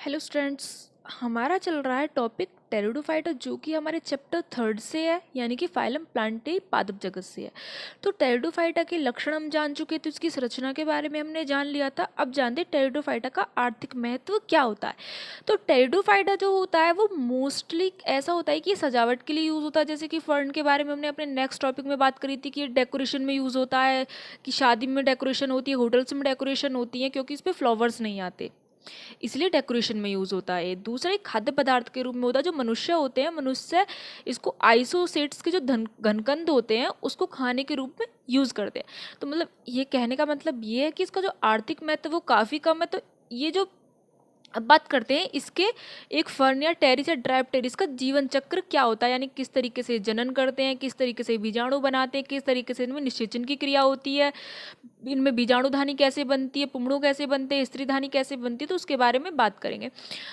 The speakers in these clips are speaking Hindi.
Hello students. हमारा चल रहा है टॉपिक टेरिडोफाइटा जो कि हमारे चैप्टर 3 से है, यानी कि फाइलम प्लांटेई पादप जगत से है। तो टेरिडोफाइटा के लक्षण हम जान चुके थे, उसकी संरचना के बारे में हमने जान लिया था। अब जानते हैं टेरिडोफाइटा का आर्थिक महत्व क्या होता है। तो टेरिडोफाइटा जो होता है वो मोस्टली ऐसा होता है कि सजावट के लिए यूज़ होता है, जैसे कि फर्न के बारे में हमने अपने नेक्स्ट टॉपिक में बात करी थी कि डेकोरेशन में यूज़ होता है, कि शादी में डेकोरेशन होती है, होटल्स में डेकोरेशन होती है, क्योंकि इस पर फ्लावर्स नहीं आते, इसलिए डेकोरेशन में यूज़ होता है। दूसरा एक खाद्य पदार्थ के रूप में होता है। जो मनुष्य होते हैं, मनुष्य इसको आइसोसेट्स के जो घनकंद होते हैं उसको खाने के रूप में यूज़ करते हैं। तो मतलब ये कहने का मतलब ये है कि इसका जो आर्थिक महत्व वो काफ़ी कम है। तो ये जो अब बात करते हैं इसके एक फर्न या टेरिस या ड्राइप्टेरिस का जीवन चक्र क्या होता है, यानी किस तरीके से जनन करते हैं, किस तरीके से बीजाणु बनाते हैं, किस तरीके से इनमें निषेचन की क्रिया होती है, इनमें बीजाणुधानी कैसे बनती है, पुंगड़ू कैसे बनते हैं, स्त्रीधानी कैसे बनती है, तो उसके बारे में बात करेंगे।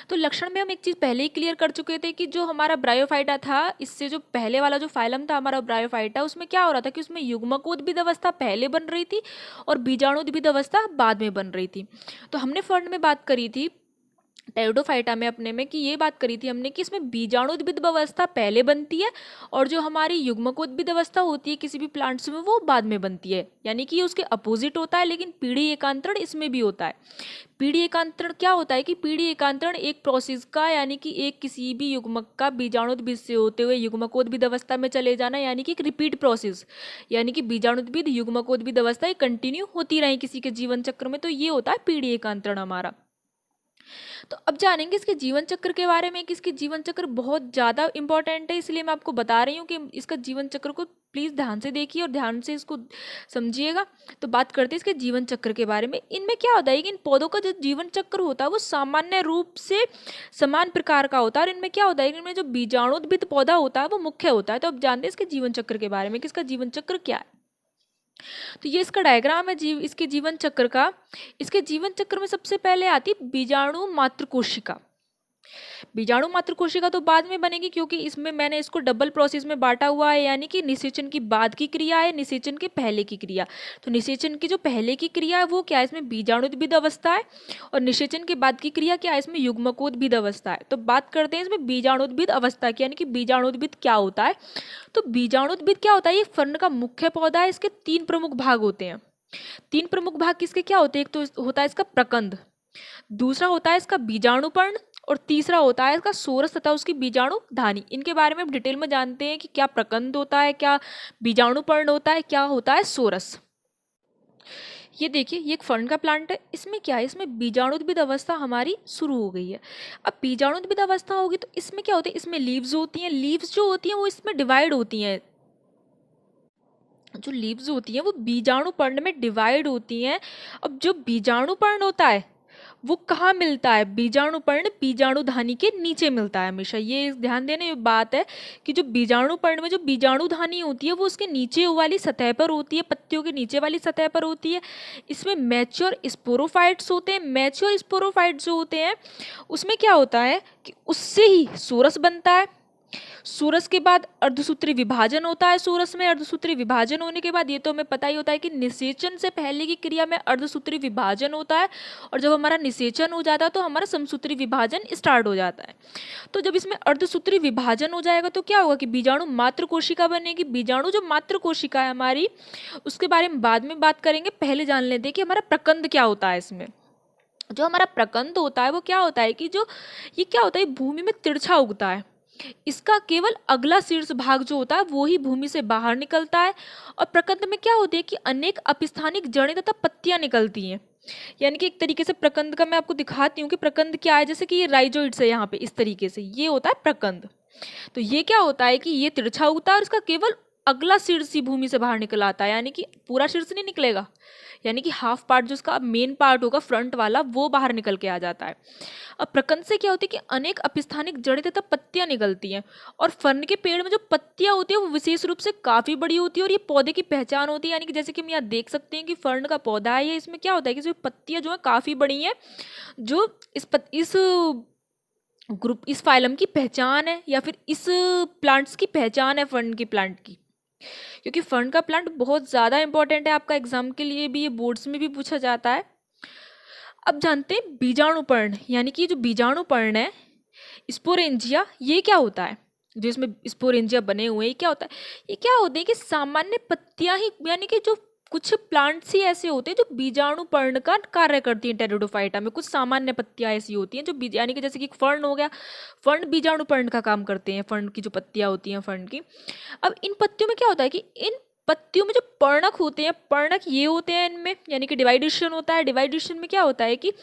तो लक्षण में हम एक चीज़ पहले ही क्लियर कर चुके थे कि जो हमारा ब्रायोफाइटा था, इससे जो पहले वाला जो फाइलम था हमारा ब्रायोफाइटा, उसमें क्या हो रहा था कि उसमें युग्मकोद्भिद अवस्था पहले बन रही थी और बीजाणुद्भिद अवस्था बाद में बन रही थी। तो हमने फर्न में बात करी थी टेरिडोफाइटा में अपने में कि ये बात करी थी हमने कि इसमें बीजाणुद्भिद अवस्था पहले बनती है और जो हमारी युग्मकोद्भिद अवस्था होती है किसी भी प्लांट्स में वो बाद में बनती है, यानी कि ये उसके अपोजिट होता है। लेकिन पीढ़ी एकांतरण इसमें भी होता है। पीढ़ी एकांतरण क्या होता है कि पीढ़ी एकांतरण एक प्रोसेस का, यानी कि एक किसी भी युग्मक का बीजाणुद्भिद से होते हुए युग्मकोद्भिद अवस्था में चले जाना, यानी कि एक रिपीट प्रोसेस, यानी कि बीजाणुद्भिद युग्मकोद्भिद अवस्था कंटिन्यू होती रहे किसी के जीवन चक्र में। तो ये होता है पीढ़ी एकांतरण हमारा। तो अब जानेंगे इसके जीवन चक्र के बारे में कि इसके जीवन चक्र बहुत ज़्यादा इंपॉर्टेंट है, इसलिए मैं आपको बता रही हूँ कि इसका जीवन चक्र को प्लीज़ ध्यान से देखिए और ध्यान से इसको समझिएगा। तो बात करते हैं इसके जीवन चक्र के बारे में। इनमें क्या होता है कि इन पौधों का जो जीवन चक्र होता है वो सामान्य रूप से समान प्रकार का होता है। और इनमें क्या होता है कि इनमें जो बीजाणुद्भिद पौधा होता है वो मुख्य होता है। तो अब जानते हैं इसके जीवन चक्र के बारे में कि इसका जीवन चक्र क्या है। तो ये इसका डायग्राम है इसके जीवन चक्र का। इसके जीवन चक्र में सबसे पहले आती है बीजाणु मात्र कोशिका। बीजाणु मात्र कोशिका तो बाद में बनेगी, क्योंकि इसमें मैंने इसको डबल प्रोसेस में बांटा हुआ है, यानी कि निषेचन की बाद की क्रिया है, निषेचन के पहले की क्रिया। तो निषेचन की जो पहले की क्रिया है वो क्या है, इसमें बीजाणुद्भिद अवस्था है, और निषेचन के बाद की क्रिया क्या है, इसमें युग्मकोद्भिद अवस्था है। तो बात करते हैं इसमें बीजाणुद्भिद अवस्था की, यानी कि बीजाणुद्भिद क्या होता है। तो बीजाणुद्भिद क्या होता है, ये फर्न का मुख्य पौधा है। इसके 3 प्रमुख भाग होते हैं। 3 प्रमुख भाग किसके क्या होते हैं, एक तो होता है इसका प्रकंद, दूसरा होता है इसका बीजाणुपर्ण, और तीसरा होता है इसका सोरस तथा उसकी बीजाणु धानी। इनके बारे में डिटेल में जानते हैं कि क्या प्रकंद होता है, क्या बीजाणुपर्ण होता है, क्या होता है सोरस। ये देखिए, ये एक फर्न का प्लांट है। इसमें क्या है, इसमें बीजाणुद्भिद अवस्था हमारी शुरू हो गई है। अब बीजाणुद्भिद अवस्था होगी तो इसमें क्या होता है, इसमें लीव्स होती हैं। लीव्स जो होती हैं वो इसमें डिवाइड होती हैं। जो लीव्स होती हैं वो बीजाणुपर्ण में डिवाइड होती हैं। अब जो बीजाणुपर्ण होता है वो कहाँ मिलता है, बीजाणुपर्ण बीजाणुधानी के नीचे मिलता है हमेशा। ये ध्यान देने बात है कि जो बीजाणुपर्ण में जो बीजाणुधानी होती है वो उसके नीचे वाली सतह पर होती है, पत्तियों के नीचे वाली सतह पर होती है। इसमें मैच्योर स्पोरोफाइट्स होते हैं। मैच्योर स्पोरोफाइट्स जो होते हैं उसमें क्या होता है कि उससे ही सोरस बनता है। सूरस के बाद अर्धसूत्री विभाजन होता है। सूरस में अर्धसूत्री विभाजन होने के बाद, ये तो हमें पता ही होता है कि निषेचन से पहले की क्रिया में अर्धसूत्री विभाजन होता है, और जब हमारा निषेचन हो जाता है तो हमारा समसूत्री विभाजन स्टार्ट हो जाता है। तो जब इसमें अर्धसूत्री विभाजन हो जाएगा तो क्या होगा कि बीजाणु मात्र कोशिका बनेगी। बीजाणु जो मात्र कोशिका है हमारी, उसके बारे में बाद में बात करेंगे। पहले जान लेते हैं कि हमारा प्रकंद क्या होता है। इसमें जो हमारा प्रकंद होता है वो क्या होता है कि जो ये क्या होता है, भूमि में तिरछा उगता है। इसका केवल अगला शीर्ष भाग जो होता है वो ही भूमि से बाहर निकलता है। और प्रकंद में क्या होती है कि अनेक अपिस्थानिक जड़ें तथा पत्तियां निकलती हैं। यानी कि एक तरीके से प्रकंद का मैं आपको दिखाती हूँ कि प्रकंद क्या है। जैसे कि ये राइजोइड्स है, यहाँ पे इस तरीके से ये होता है प्रकंद। तो ये क्या होता है कि ये तिरछा उगता है और इसका केवल अगला शीर्ष ही भूमि से बाहर निकल आता है, यानी कि पूरा शीर्ष नहीं निकलेगा, यानी कि हाफ पार्ट जो उसका मेन पार्ट होगा फ्रंट वाला वो बाहर निकल के आ जाता है। अब प्रकंद से क्या होती है कि अनेक अपिस्थानिक जड़ें तथा पत्तियां निकलती हैं। और फर्न के पेड़ में जो पत्तियां होती है वो विशेष रूप से काफी बड़ी होती है, और ये पौधे की पहचान होती है। यानी कि जैसे कि हम यहाँ देख सकते हैं कि फर्न का पौधा है, ये इसमें क्या होता है कि इसमें पत्तियां जो है काफी बड़ी हैं, जो इस ग्रुप इस फाइलम की पहचान है, या फिर इस प्लांट्स की पहचान है फर्न के प्लांट की। क्योंकि फर्न का प्लांट बहुत ज़्यादा इंपॉर्टेंट है आपका एग्जाम के लिए भी, ये बोर्ड्स में भी पूछा जाता है। अब जानते हैं बीजाणुपर्ण, यानी कि जो बीजाणुपर्ण है स्पोरेंजिया, ये क्या होता है? जो इसमें स्पोरेंजिया बने हुए हैं, ये क्या होता है? ये क्या होते हैं कि सामान्य पत्तियां ही, यानी कि जो कुछ प्लांट्स ही ऐसे होते हैं जो बीजाणुपर्ण का कार्य करती हैं। टेरिडोफाइटा में कुछ सामान्य पत्तियां ऐसी होती हैं जो यानी कि जैसे कि फर्न हो गया, फर्न बीजाणुपर्ण का काम करते हैं, फर्न की जो पत्तियां होती हैं फर्न की। अब इन पत्तियों में क्या होता है कि इन पत्तियों में जो पर्णक होते हैं, पर्णक ये होते हैं इनमें, यानी कि डिवाइडेशन होता है। डिवाइडेशन में क्या होता है कि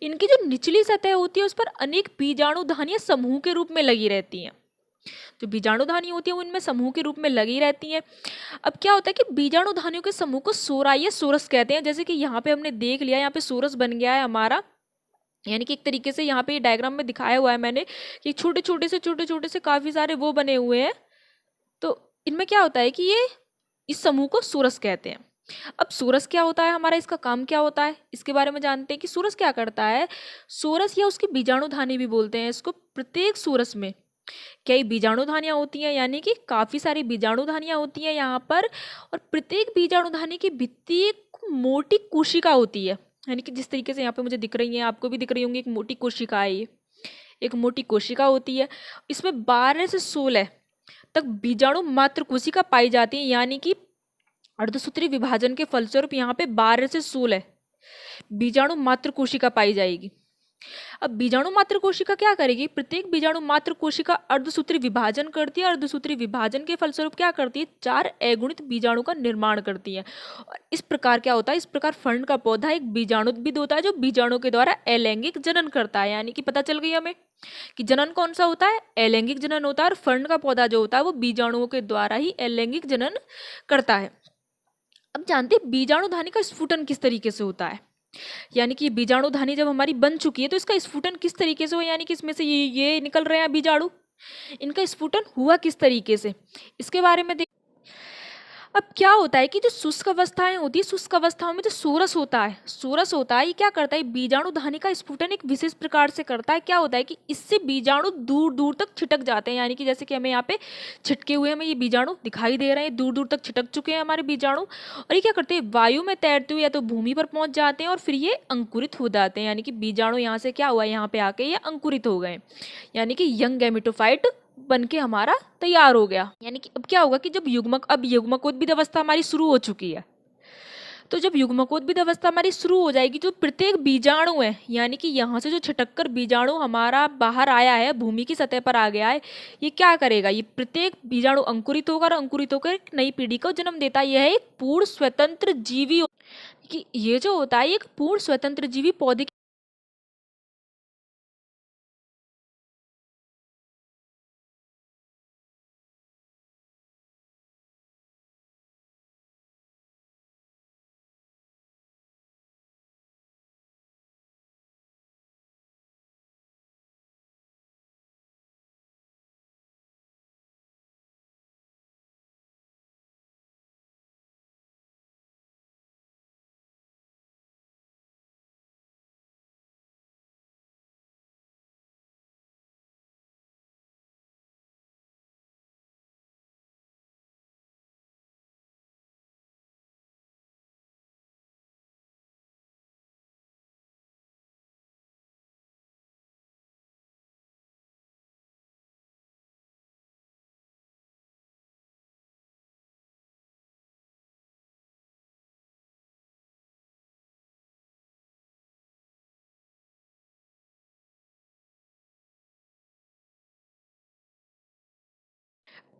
इनकी जो निचली सतह होती है उस पर अनेक बीजाणुधानियां समूह के रूप में लगी रहती हैं। जो बीजाणुधानी होती है वो इनमें समूह के रूप में लगी रहती हैं। अब क्या होता है कि बीजाणुधानियों के समूह को सोरा या सोरस कहते हैं। जैसे कि यहाँ पे हमने देख लिया, यहाँ पे सोरस बन गया है हमारा, यानी कि एक तरीके से यहाँ पे डायग्राम में दिखाया हुआ है मैंने कि छोटे छोटे से काफी सारे वो बने हुए हैं। तो इनमें क्या होता है कि ये इस समूह को सोरस कहते हैं। अब सोरस क्या होता है हमारा, इसका काम क्या होता है, इसके बारे में जानते हैं कि सोरस क्या करता है। सोरस या उसकी बीजाणुधानी भी बोलते हैं इसको। प्रत्येक सोरस में कई बीजाणुधानियां होती हैं, यानी कि काफी सारी बीजाणुधानियां होती हैं यहाँ पर। और प्रत्येक बीजाणुधानी की भित्ति एक मोटी कोशिका होती है, यानी कि जिस तरीके से यहाँ पे मुझे दिख रही है, आपको भी दिख रही होंगी, एक मोटी कोशिका है ये, एक मोटी कोशिका होती है। इसमें 12 से 16 तक बीजाणु मात्र कोशिका पाई जाती है, यानी कि अर्धसूत्री विभाजन के फलस्वरूप यहाँ पे 12 से 16 बीजाणु मात्र कोशिका पाई जाएगी। अब बीजाणु मात्र कोशिका क्या करेगी, प्रत्येक बीजाणु मात्र कोशिका अर्धसूत्री विभाजन करती है। अर्धसूत्री विभाजन के फलस्वरूप क्या करती है, 4 अगुणित बीजाणु का निर्माण करती है। और इस प्रकार क्या होता है, इस प्रकार फर्न का पौधा एक बीजाणुद्भिद होता है जो बीजाणु के द्वारा अलैंगिक जनन करता है। यानी कि पता चल गई हमें कि जनन कौन सा होता है, अलैंगिक जनन होता है। और फर्न का पौधा जो होता है वो बीजाणुओं के द्वारा ही अलैंगिक जनन करता है। अब जानते हैं बीजाणुधानी का स्फुटन किस तरीके से होता है, यानी कि बीजाणुधानी जब हमारी बन चुकी है तो इसका स्फुटन किस तरीके से हो, यानी कि इसमें से ये निकल रहे हैं बीजाणु, इनका स्फुटन हुआ किस तरीके से, इसके बारे में देख। अब क्या होता है कि जो शुष्क अवस्थाएं होती है, शुष्क अवस्थाओं में जो सोरस होता है, ये क्या करता है, बीजाणुधानी का स्फुटन एक विशेष प्रकार से करता है। क्या होता है कि इससे बीजाणु दूर दूर तक छिटक जाते हैं, यानी कि जैसे कि हमें यहाँ पे छिटके हुए हमें ये बीजाणु दिखाई दे रहे हैं, दूर दूर तक छिटक चुके हैं हमारे बीजाणु। और ये क्या करते हैं, वायु में तैरते हुए या तो भूमि पर पहुंच जाते हैं और फिर ये अंकुरित हो जाते हैं, यानी कि बीजाणु यहाँ से क्या हुआ, यहाँ पे आके ये अंकुरित हो गए, यानी कि यंग गैमेटोफाइट बन के हमारा तैयार हो गया। यानी कि अब क्या होगा कि जब अब युग्मकोद्भिद अवस्था हमारी शुरू हो चुकी है, तो जब युग्मकोद्भिद अवस्था हमारी शुरू हो जाएगी, जो प्रत्येक बीजाणु है, यानी कि यहाँ से जो छिटककर बीजाणु हमारा बाहर आया है, भूमि की सतह पर आ गया है, ये क्या करेगा, ये प्रत्येक बीजाणु अंकुरित होगा और अंकुरित होकर एक नई पीढ़ी को जन्म देता है। यह एक पूर्ण स्वतंत्र जीवी, कि ये जो होता है एक पूर्ण स्वतंत्र जीवी पौधे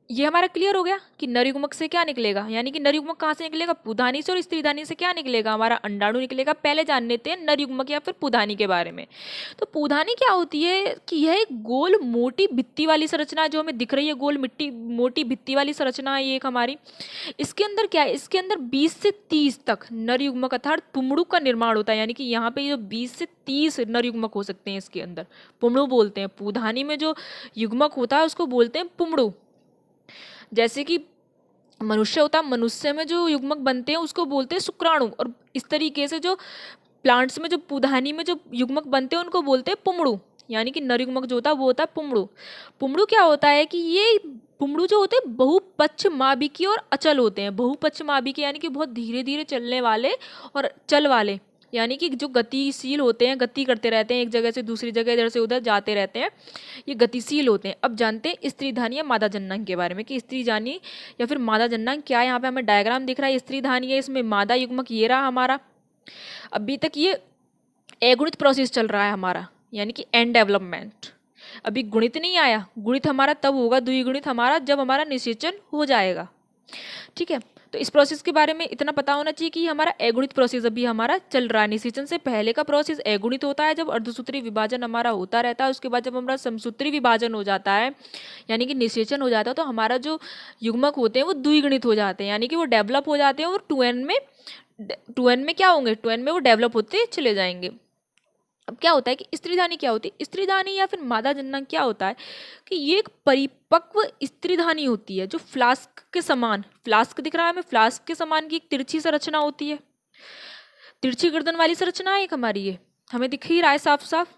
ये हमारा क्लियर हो गया कि नरयुग्मक से क्या निकलेगा, यानी कि नरयुग्मक कहाँ से निकलेगा, पुधानी से। और स्त्रीधानी से क्या निकलेगा, हमारा अंडाणु निकलेगा। पहले जान लेते हैं नरयुग्मक या फिर पुधानी के बारे में। तो पुधानी क्या होती है कि यह एक गोल मोटी भित्ति वाली संरचना जो हमें दिख रही है, गोल मोटी भित्ति वाली संरचना है ये एक हमारी। इसके अंदर क्या है, इसके अंदर 20 से 30 तक नरयुग्मक अर्थात पुमड़ू का निर्माण होता है, यानी कि यहाँ पे जो 20 से 30 नरयुग्मक हो सकते हैं इसके अंदर, पुमड़ू बोलते हैं। पुधानी में जो युग्मक होता है उसको बोलते हैं पुमड़ू। जैसे कि मनुष्य होता है, मनुष्य में जो युग्मक बनते हैं उसको बोलते हैं शुक्राणु। और इस तरीके से जो प्लांट्स में जो पुधानी में जो युग्मक बनते हैं उनको बोलते हैं पुमड़ू, यानी कि नरयुग्मक जो होता है वो होता है पुमड़ू। पुमड़ू क्या होता है कि ये पुमड़ू जो होते हैं बहुपक्ष माबिकी और अचल होते हैं। बहुपक्ष माबिकी यानी कि बहुत धीरे धीरे चलने वाले और चल वाले, यानी कि जो गतिशील होते हैं, गति करते रहते हैं, एक जगह से दूसरी जगह, इधर से उधर जाते रहते हैं, ये गतिशील होते हैं। अब जानते हैं स्त्रीधानी या मादा जननांग के बारे में कि स्त्रीधानी या फिर मादा जननांग क्या है। यहाँ पे हमें डायग्राम दिख रहा है, स्त्रीधानी है, इसमें मादा युग्मक ये रहा हमारा। अभी तक ये अगुणित प्रोसेस चल रहा है हमारा, यानी कि एंड डेवलपमेंट। अभी गुणित नहीं आया, गुणित हमारा तब होगा, द्विगुणित हमारा जब हमारा निषेचन हो जाएगा। ठीक है, तो इस प्रोसेस के बारे में इतना पता होना चाहिए कि हमारा अगुणित प्रोसेस अभी हमारा चल रहा है। निषेचन से पहले का प्रोसेस अगुणित होता है, जब अर्धसूत्री विभाजन हमारा होता रहता है। उसके बाद जब हमारा समसूत्री विभाजन हो जाता है, यानी कि निषेचन हो जाता है, तो हमारा जो युग्मक होते हैं वो द्विगुणित हो जाते हैं, यानी कि वो डेवलप हो जाते हैं और 2n में क्या होंगे, 2n में वो डेवलप होते चले जाएंगे। अब क्या होता है कि स्त्रीधानी क्या होती है, स्त्रीधानी या फिर मादा जननांग क्या होता है कि ये एक परिपक्व स्त्रीधानी होती है जो फ्लास्क के समान, फ्लास्क दिख रहा है हमें, फ्लास्क के समान की एक तिरछी संरचना होती है, तिरछी गर्दन वाली संरचना है एक हमारी, ये हमें दिख ही रहा है साफ साफ।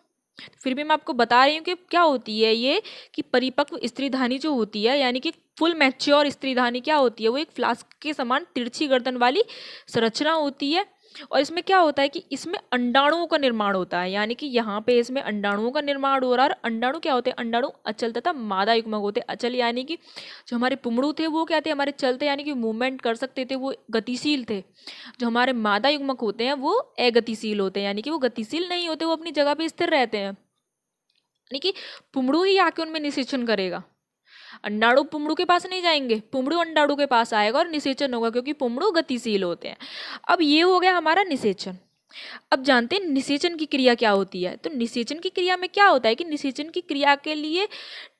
फिर भी मैं आपको बता रही हूँ कि क्या होती है ये, कि परिपक्व स्त्रीधानी जो होती है, यानी कि फुल मैच्योर स्त्रीधानी क्या होती है, वो एक फ्लास्क के समान तिरछी गर्दन वाली संरचना होती है। और इसमें क्या होता है कि इसमें अंडाणुओं का निर्माण होता है, यानी कि यहाँ पे इसमें अंडाणुओं का निर्माण हो रहा है। और अंडाणु क्या होते हैं, अंडाणु अचल तथा मादा युग्मक होते हैं। अचल यानी कि जो हमारे पुमड़ू थे वो क्या थे, हमारे चलते यानी कि मूवमेंट कर सकते थे, वो गतिशील थे। जो हमारे मादा युग्मक होते हैं वो अगतिशील होते हैं, यानी कि वो गतिशील नहीं होते, वो अपनी जगह पे स्थिर रहते हैं, यानी कि पुमड़ू ही आके उनमें निषेचन करेगा। अंडाणु पुमड़ू के पास नहीं जाएंगे, पुमड़ू अंडाणु के पास आएगा और निषेचन होगा, क्योंकि पुमड़ू गतिशील होते हैं। अब ये हो गया हमारा निषेचन। अब जानते हैं निषेचन की क्रिया क्या होती है। तो निषेचन की क्रिया में क्या होता है कि निषेचन की क्रिया के लिए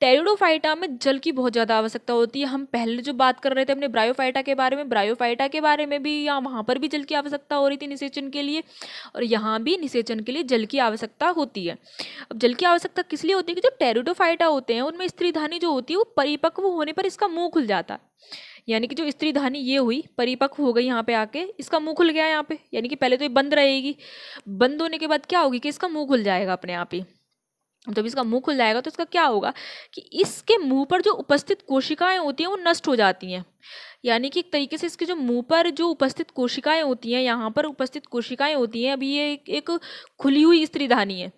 टेरिडोफाइटा में जल की बहुत ज़्यादा आवश्यकता होती है। हम पहले जो बात कर रहे थे अपने ब्रायोफाइटा के बारे में, ब्रायोफाइटा के बारे में भी या वहाँ पर भी जल की आवश्यकता हो रही थी निषेचन के लिए, और यहाँ भी निषेचन के लिए जल की आवश्यकता होती है। अब जल की आवश्यकता किस लिए होती है कि जो टेरिडोफाइटा होते हैं उनमें स्त्रीधानी जो होती है वो परिपक्व होने पर इसका मुंह खुल जाता है, यानी कि जो स्त्रीधानी ये हुई परिपक्व हो गई, यहाँ पे आके इसका मुंह खुल गया यहाँ पे, यानी कि पहले तो ये बंद रहेगी, बंद होने के बाद क्या होगी कि इसका मुंह खुल जाएगा अपने आप ही। जब इसका मुंह खुल जाएगा तो इसका क्या होगा कि इसके मुंह पर जो उपस्थित कोशिकाएं होती हैं वो नष्ट हो जाती हैं, यानी कि एक तरीके से इसके जो मुंह पर जो उपस्थित कोशिकाएं होती हैं, यहाँ पर उपस्थित कोशिकाएं होती हैं, अभी ये एक खुली हुई स्त्रीधानी है।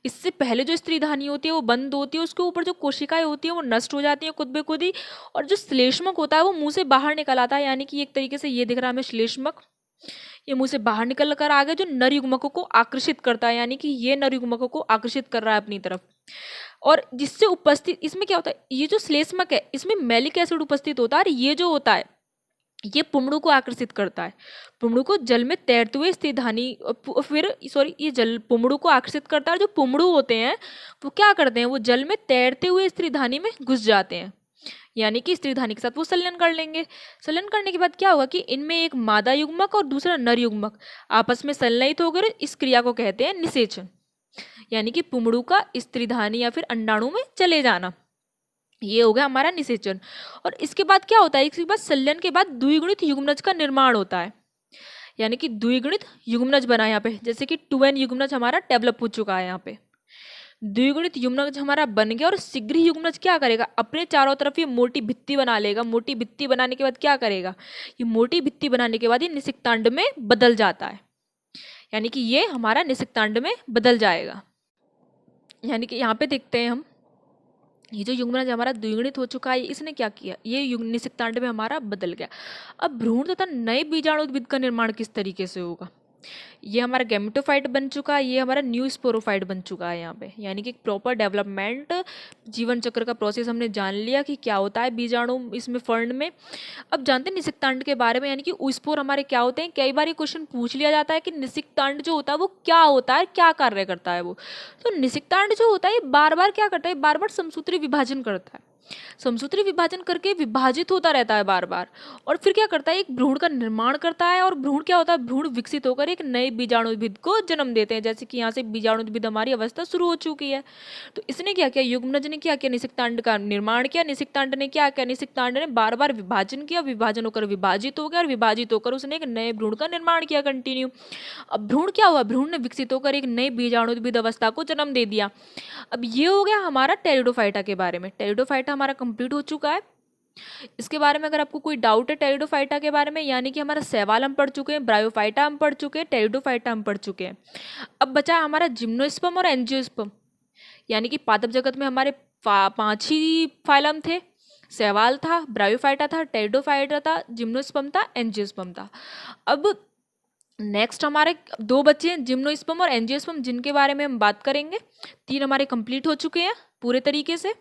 इससे पहले जो स्त्रीधानी होती है वो बंद होती है, उसके ऊपर जो कोशिकाएं होती हैं वो नष्ट हो जाती हैं खुद ब खुद ही, और जो श्लेष्मक होता है वो मुंह से बाहर निकल आता है, यानी कि एक तरीके से ये दिख रहा है हमें श्लेष्मक, ये मुंह से बाहर निकल कर आ गया, जो नर युग्मकों को आकर्षित करता है, यानी कि ये नर युग्मकों को आकर्षित कर रहा है अपनी तरफ। और जिससे उपस्थित इसमें क्या होता है, ये जो श्लेष्मक है इसमें मैलिक एसिड उपस्थित होता है, और ये जो होता है ये पुमड़ू को आकर्षित करता है, पुमड़ू को जल में तैरते हुए स्त्रीधानी, ये जल पुमड़ू को आकर्षित करता है। जो पुमड़ू होते हैं वो क्या करते हैं, वो जल में तैरते हुए स्त्रीधानी में घुस जाते हैं, यानी कि स्त्रीधानी के साथ वो संलयन कर लेंगे। संलयन करने के बाद क्या होगा कि इनमें एक मादा युग्मक और दूसरा नर युग्मक आपस में संलयित होकर इस क्रिया को कहते हैं निषेचन, यानी कि पुमड़ू का स्त्रीधानी या फिर अंडाणु में चले जाना, ये हो गया हमारा निषेचन। और इसके बाद क्या होता है, इसके बाद संलयन के बाद द्विगुणित युग्मनज का निर्माण होता है, यानी कि द्विगुणित युग्मनज बना यहाँ पे, जैसे कि 2n युग्मनज हमारा डेवलप हो चुका है, यहाँ पे द्विगुणित युग्मनज हमारा बन गया। और शीघ्र ही युग्मनज क्या करेगा, अपने चारों तरफ ये मोटी भित्ति बना लेगा। मोटी भित्ति बनाने के बाद क्या करेगा, ये मोटी भित्ति बनाने के बाद ये निषिक्तांड में बदल जाता है, यानी कि ये हमारा निषिक्तांड में बदल जाएगा। यानी कि यहाँ पे देखते हैं हम, ये जो युग्मनज हमारा द्विगुणित हो चुका है इसने क्या किया, ये निषिक्तांड में हमारा बदल गया। अब भ्रूण तथा नए बीजाणुद्भिद का निर्माण किस तरीके से होगा, ये हमारा गैमेटोफाइट बन चुका है, ये हमारा न्यू स्पोरोफाइट बन चुका है यहाँ पे, यानी कि प्रॉपर डेवलपमेंट जीवन चक्र का प्रोसेस हमने जान लिया कि क्या होता है बीजाणु इसमें फर्ण में। अब जानते हैं निषिक्तांड के बारे में, यानी कि ऊस्पोर हमारे क्या होते हैं। कई बार ये क्वेश्चन पूछ लिया जाता है कि निषिक्तांड जो होता है वो क्या होता है, क्या कार्य करता है वो। तो निषिक्तांड जो होता है ये बार बार क्या करता है, बार बार समसूत्री विभाजन करता है, समसूत्री विभाजन करके विभाजित होता रहता है बार बार, और फिर क्या करता है एक भ्रूण का निर्माण करता है। और भ्रूण क्या होता है, भ्रूण विकसित होकर एक नए बीजाणुद्भिद को जन्म देते हैं, जैसे कि यहाँ से बीजाणुद्भिद हमारी अवस्था शुरू हो चुकी है। तो इसने क्या किया, युग्मनज ने क्या किया, निषिक्तांड का निर्माण किया। निषिक्तांड ने क्या किया, निषिक्तांड ने बार बार विभाजन किया, विभाजन होकर विभाजित हो गया, और विभाजित होकर उसने एक नए भ्रूण का निर्माण किया कंटिन्यू। अब भ्रूण क्या हुआ, भ्रूण ने विकसित होकर एक नए बीजाणुद्भिद अवस्था को जन्म दे दिया। अब ये हो गया हमारा टेरिडोफाइटा के बारे में। टेरिडोफाइटा हमारा कंप्लीट हो चुका है। इसके बारे में अगर आपको कोई डाउट है टेरिडोफाइटा के बारे में, यानी कि हमारा शैवाल हम पढ़ चुके हैं, ब्रायोफाइटा हम पढ़ चुके हैं, टेरिडोफाइटा हम पढ़ चुके हैं। अब बचा हमारा जिम्नोस्पर्म और एंजियोस्पर्म, यानी कि पादप जगत में हमारे 5 ही फाइलम थे। शैवाल था, ब्रायोफाइटा था, टेरिडोफाइटा था, जिम्नोस्पर्म था, एंजियोस्पर्म था। अब नेक्स्ट हमारे 2 बच्चे हैं, जिम्नोस्पर्म और एंजियोस्पर्म, जिनके बारे में हम बात करेंगे। 3 हमारे कंप्लीट हो चुके हैं पूरे तरीके से।